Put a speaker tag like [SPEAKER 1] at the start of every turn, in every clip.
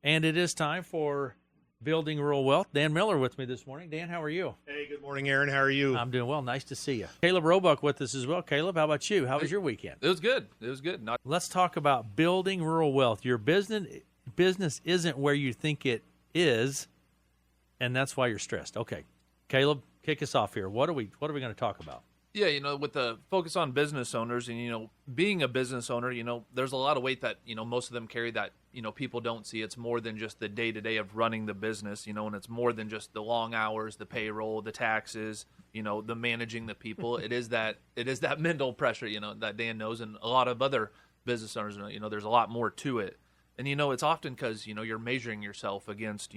[SPEAKER 1] And it is time for Building Rural Wealth. Dan Miller with me this morning. Dan, how are you?
[SPEAKER 2] Hey, good morning, Aaron. How are you?
[SPEAKER 1] I'm doing well. Nice to see you. Caleb Roebuck with us as well. Caleb, how about you? How was your weekend?
[SPEAKER 3] It was good. It was good.
[SPEAKER 1] Let's talk about building rural wealth. Your business isn't where you think it is, and that's why you're stressed. Okay, Caleb, kick us off here. What are we going to talk about?
[SPEAKER 3] Yeah, with the focus on business owners and, being a business owner, there's a lot of weight that, most of them carry that, people don't see. It's more than just the day-to-day of running the business, and it's more than just the long hours, the payroll, the taxes, the managing the people. It is that mental pressure, that Dan knows, and a lot of other business owners know, there's a lot more to it. And, it's often because, you're measuring yourself against,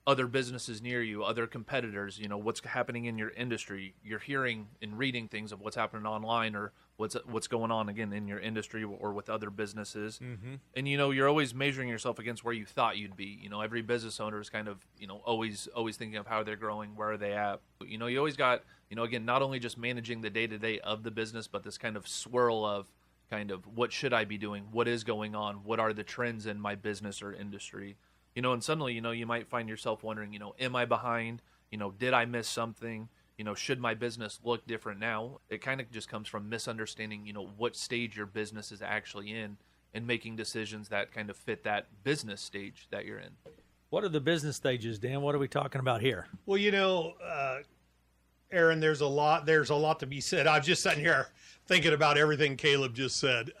[SPEAKER 3] other businesses near you, other competitors, what's happening in your industry. You're hearing and reading things of what's happening online or what's going on, again, in your industry or with other businesses. Mm-hmm. And, you're always measuring yourself against where you thought you'd be. Every business owner is kind of, always thinking of how they're growing, where are they at. You always got, again, not only just managing the day-to-day of the business, but this kind of swirl of kind of what should I be doing? What is going on? What are the trends in my business or industry? And suddenly, you might find yourself wondering, am I behind? Did I miss something? Should my business look different now? It kind of just comes from misunderstanding, what stage your business is actually in and making decisions that kind of fit that business stage that you're in.
[SPEAKER 1] What are the business stages, Dan? What are we talking about here?
[SPEAKER 2] Well, Aaron, there's a lot to be said. I'm just sitting here thinking about everything Caleb just said.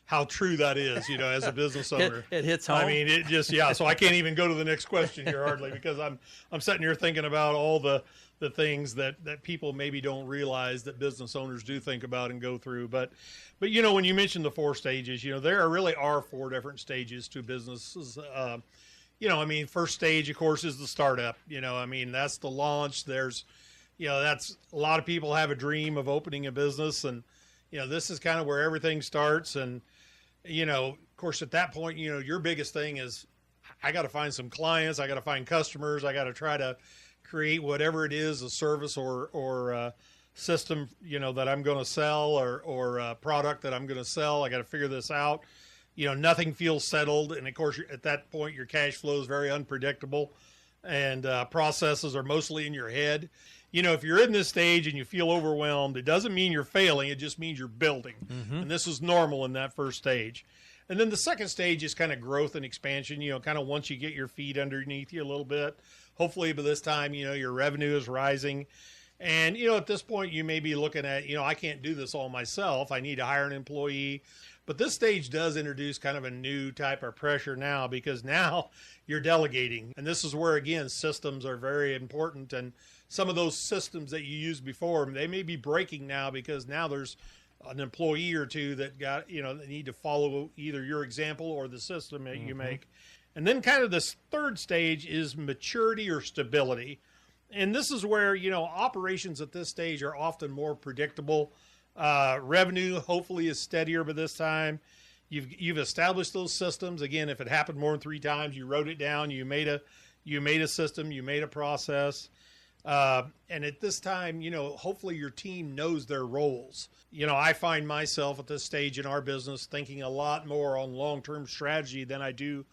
[SPEAKER 2] How true that is, as a business owner.
[SPEAKER 1] It hits home.
[SPEAKER 2] I mean, it just, so I can't even go to the next question here hardly because I'm sitting here thinking about all the things that people maybe don't realize that business owners do think about and go through. But when you mentioned the 4 stages, there really are 4 different stages to businesses. First stage, of course, is the startup. That's the launch. There's, that's a lot of people have a dream of opening a business, and this is kind of where everything starts. And of course, at that point, your biggest thing is I got to find some clients. I got to find customers. I got to try to create whatever it is, a service or system, that I'm going to sell or a product that I'm going to sell. I got to figure this out. Nothing feels settled. And of course, at that point, your cash flow is very unpredictable and processes are mostly in your head. If you're in this stage and you feel overwhelmed, it doesn't mean you're failing. It just means you're building. Mm-hmm. And this is normal in that first stage. And then the second stage is kind of growth and expansion, kind of once you get your feet underneath you a little bit. Hopefully by this time, your revenue is rising. And, at this point, you may be looking at, I can't do this all myself. I need to hire an employee. But this stage does introduce kind of a new type of pressure now because now you're delegating. And this is where, again, systems are very important. And some of those systems that you used before, they may be breaking now because now there's an employee or two that got, that need to follow either your example or the system that you make. And then kind of this third stage is maturity or stability. And this is where, operations at this stage are often more predictable. Revenue hopefully is steadier by this time. You've established those systems. Again, if it happened more than 3 times, you wrote it down, you made a system, you made a process. And at this time, hopefully your team knows their roles. I find myself at this stage in our business thinking a lot more on long-term strategy than I do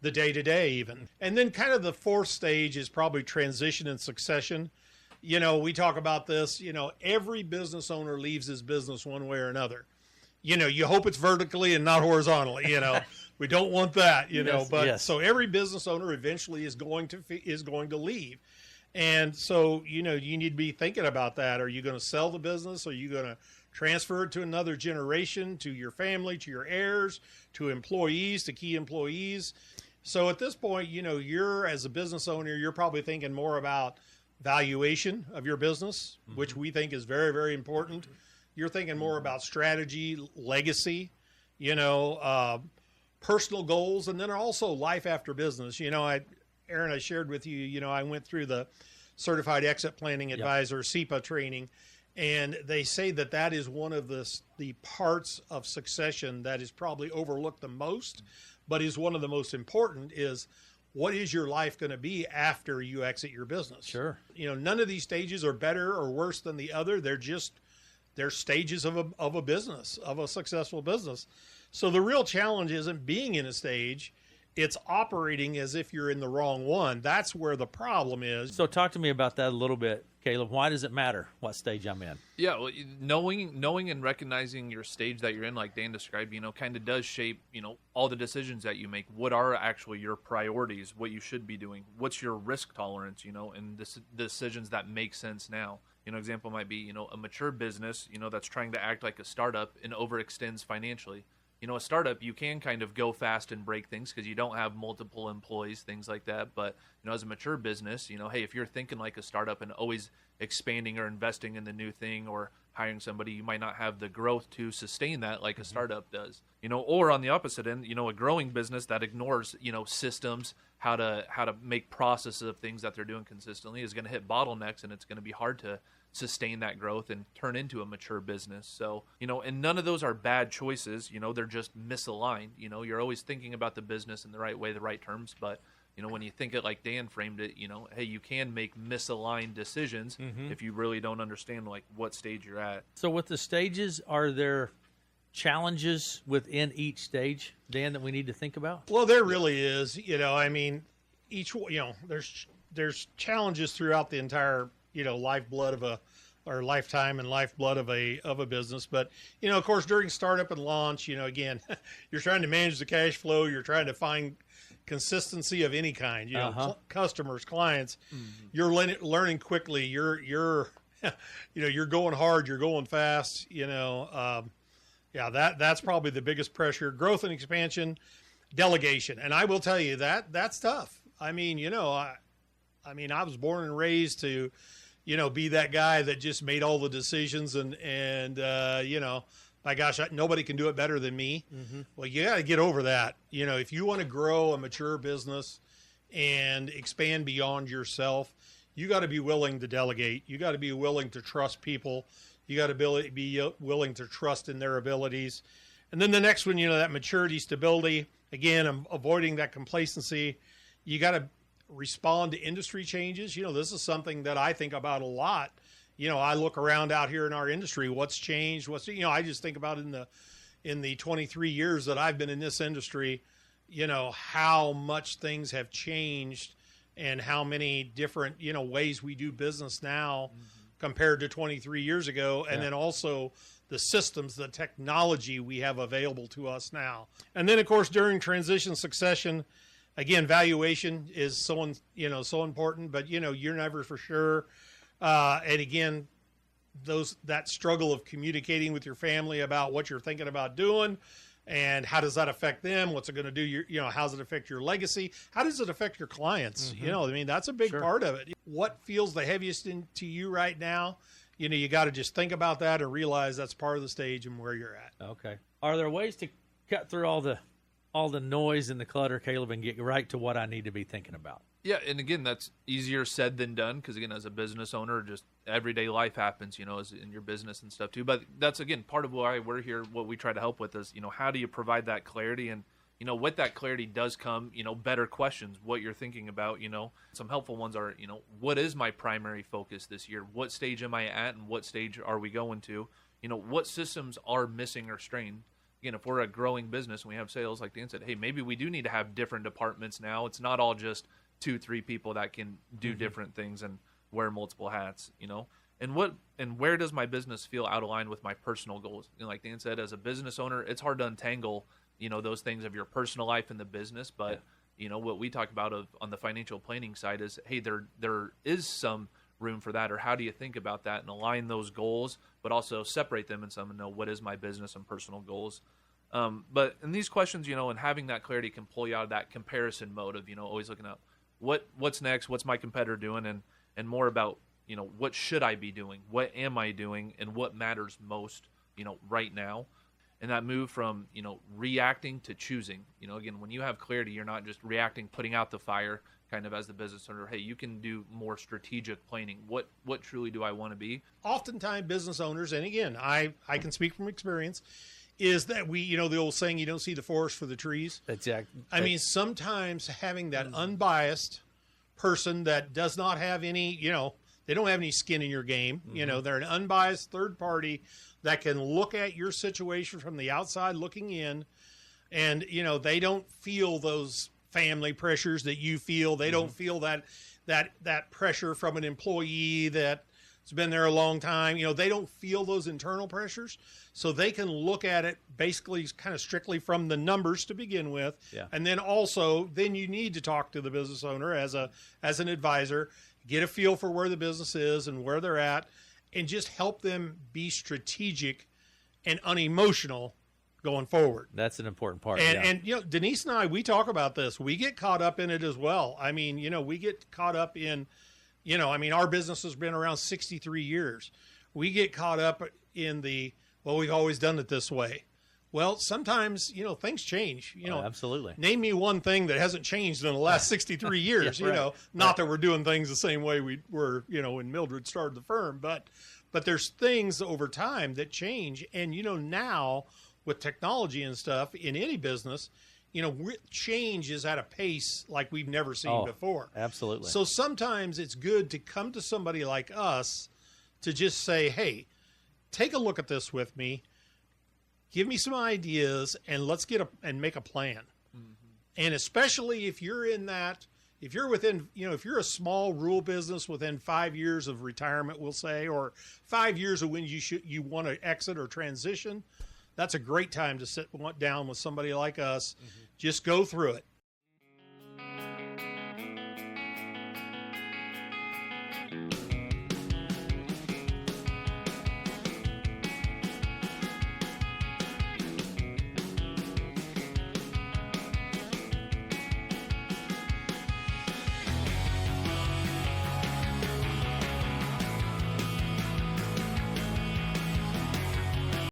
[SPEAKER 2] the day-to-day even. And then kind of the 4th stage is probably transition and succession. We talk about this, every business owner leaves his business one way or another. You hope it's vertically and not horizontally, we don't want that,
[SPEAKER 1] Yes,
[SPEAKER 2] but
[SPEAKER 1] yes.
[SPEAKER 2] So every business owner eventually is going to leave. And so, you need to be thinking about that. Are you going to sell the business? Are you going to transfer it to another generation, to your family, to your heirs, to employees, to key employees? So at this point, you're as a business owner, you're probably thinking more about valuation of your business, mm-hmm. which we think is very, very important. You're thinking more about strategy, legacy, personal goals, and then also life after business. Aaron, I shared with you, I went through the Certified Exit Planning Advisor, CEPA training, and they say that is one of the parts of succession that is probably overlooked the most, but is one of the most important is what is your life going to be after you exit your business?
[SPEAKER 1] Sure.
[SPEAKER 2] None of these stages are better or worse than the other. They're stages of a business, of a successful business. So the real challenge isn't being in a stage. it's operating as if you're in the wrong one. That's where the problem is.
[SPEAKER 1] So talk to me about that a little bit, Caleb. Why does it matter what stage I'm in?
[SPEAKER 3] Yeah, well, knowing and recognizing your stage that you're in, like Dan described, kind of does shape, all the decisions that you make. What are actually your priorities? What you should be doing? What's your risk tolerance? And the decisions that make sense now. Example might be, a mature business, that's trying to act like a startup and overextends financially. A startup, you can kind of go fast and break things because you don't have multiple employees, things like that. But, as a mature business, hey, if you're thinking like a startup and always expanding or investing in the new thing or hiring somebody, you might not have the growth to sustain that like a startup does. Or on the opposite end, a growing business that ignores, systems, how to make processes of things that they're doing consistently is going to hit bottlenecks, and it's going to be hard to sustain that growth and turn into a mature business. So, and none of those are bad choices. They're just misaligned. You're always thinking about the business in the right way, the right terms. But, when you think it like Dan framed it, hey, you can make misaligned decisions if you really don't understand like what stage you're at.
[SPEAKER 1] So with the stages, are there challenges within each stage, Dan, that we need to think about?
[SPEAKER 2] Well, there really is. Each there's challenges throughout the entire lifeblood of or lifetime and lifeblood of a business. But of course, during startup and launch, again, you're trying to manage the cash flow. You're trying to find consistency of any kind. Customers, clients. You're learning quickly. You're you're going hard. You're going fast. That's probably the biggest pressure. Growth and expansion, delegation, and I will tell you that's tough. I was born and raised to, be that guy that just made all the decisions and my gosh, nobody can do it better than me. Well, you got to get over that. If you want to grow a mature business and expand beyond yourself, you got to be willing to delegate. You got to be willing to trust people. You got to be willing to trust in their abilities. And then the next one, that maturity, stability. Again, I'm avoiding that complacency. You got to respond to industry changes. This is something that I think about a lot. I look around out here in our industry, what's changed, I just think about in the 23 years that I've been in this industry, how much things have changed and how many different, ways we do business now compared to 23 years ago. And then also the systems, the technology we have available to us now. And then of course, during transition succession, again, valuation is so important, but you're never for sure. And again, that struggle of communicating with your family about what you're thinking about doing and how does that affect them? What's it going to do? How does it affect your legacy? How does it affect your clients? That's a big part of it. What feels the heaviest to you right now? You got to just think about that and realize that's part of the stage and where you're at.
[SPEAKER 1] Okay. Are there ways to cut through all the noise and the clutter, Caleb, and get right to what I need to be thinking about?
[SPEAKER 3] Yeah, and again, that's easier said than done because, again, as a business owner, just everyday life happens, as in your business and stuff too. But that's, again, part of why we're here, what we try to help with is, how do you provide that clarity? And, with that clarity does come, better questions, what you're thinking about. Some helpful ones are, what is my primary focus this year? What stage am I at and what stage are we going to? What systems are missing or strained? Again, if we're a growing business and we have sales, like Dan said, hey, maybe we do need to have different departments now. It's not all just 2-3 people that can do different things and wear multiple hats, and where does my business feel out of line with my personal goals? Like Dan said, as a business owner, it's hard to untangle, those things of your personal life and the business. But, what we talk about on the financial planning side is, hey, there is some room for that, or how do you think about that and align those goals, but also separate them in some and know what is my business and personal goals. But in these questions, and having that clarity can pull you out of that comparison mode of, always looking up what's next, what's my competitor doing, and more about, what should I be doing? What am I doing? And what matters most, right now? And that move from, reacting to choosing. Again, when you have clarity, you're not just reacting, putting out the fire kind of as the business owner. Hey, you can do more strategic planning. What truly do I want to be?
[SPEAKER 2] Oftentimes business owners, and again, I can speak from experience, is that we, the old saying, you don't see the forest for the trees.
[SPEAKER 1] Exactly.
[SPEAKER 2] I mean, sometimes having that unbiased person that does not have any, they don't have any skin in your game. They're an unbiased third party that can look at your situation from the outside looking in, and, they don't feel those family pressures that you feel. They don't feel that pressure from an employee that's been there a long time. You know, they don't feel those internal pressures, so they can look at it basically kind of strictly from the numbers to begin with.
[SPEAKER 1] Yeah.
[SPEAKER 2] And then also, then you need to talk to the business owner as an advisor, get a feel for where the business is and where they're at, and just help them be strategic and unemotional going forward.
[SPEAKER 1] That's an important part.
[SPEAKER 2] And you know, Denise and I, we talk about this. We get caught up in it as well. I mean, you know, we get caught up in, you know, I mean, our business has been around 63 years. We get caught up in well, we've always done it this way. Well, sometimes, you know, things change. You know,
[SPEAKER 1] absolutely.
[SPEAKER 2] Name me one thing that hasn't changed in the last 63 years.
[SPEAKER 1] Yeah,
[SPEAKER 2] you
[SPEAKER 1] right.
[SPEAKER 2] know, not that we're doing things the same way we were, you know, when Mildred started the firm, but there's things over time that change. And, you know, now with technology and stuff in any business, you know, change is at a pace like we've never seen before.
[SPEAKER 1] Absolutely.
[SPEAKER 2] So sometimes it's good to come to somebody like us to just say, hey, take a look at this with me. Give me some ideas and let's and make a plan. And especially if you're if you're within, you know, if you're a small rural business within 5 years of retirement, we'll say, or 5 years of when you want to exit or transition, that's a great time to sit down with somebody like us. Just go through it.